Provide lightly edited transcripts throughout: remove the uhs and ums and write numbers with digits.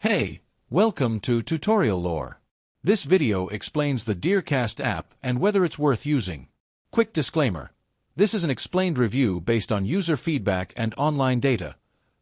Hey, welcome to Tutorial Lore. This video explains the DeerCast app and whether it's worth using. Quick disclaimer. This is an explained review based on user feedback and online data,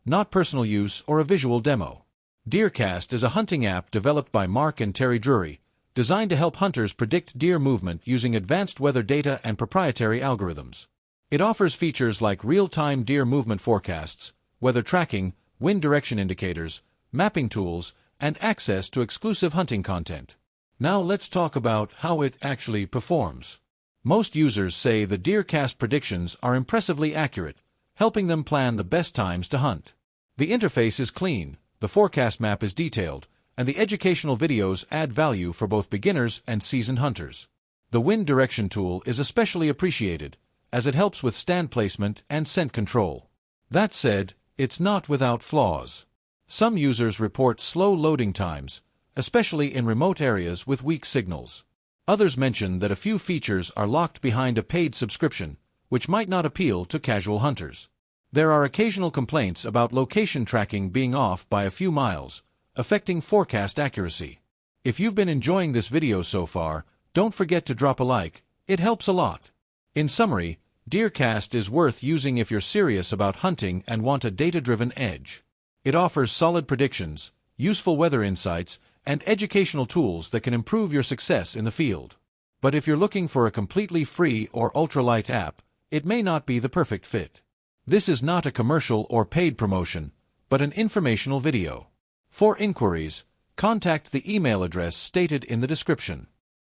not personal use or a visual demo. DeerCast is a hunting app developed by Mark and Terry Drury, designed to help hunters predict deer movement using advanced weather data and proprietary algorithms. It offers features like real-time deer movement forecasts, weather tracking, wind direction indicators, mapping tools, and access to exclusive hunting content. Now let's talk about how it actually performs. Most users say the DeerCast predictions are impressively accurate, helping them plan the best times to hunt. The interface is clean, the forecast map is detailed, and the educational videos add value for both beginners and seasoned hunters. The wind direction tool is especially appreciated, as it helps with stand placement and scent control. That said, it's not without flaws. Some users report slow loading times, especially in remote areas with weak signals. Others mention that a few features are locked behind a paid subscription, which might not appeal to casual hunters. There are occasional complaints about location tracking being off by a few miles, affecting forecast accuracy. If you've been enjoying this video so far, don't forget to drop a like, it helps a lot. In summary, DeerCast is worth using if you're serious about hunting and want a data-driven edge. It offers solid predictions, useful weather insights, and educational tools that can improve your success in the field. But if you're looking for a completely free or ultralight app, it may not be the perfect fit. This is not a commercial or paid promotion, but an informational video. For inquiries, contact the email address stated in the description.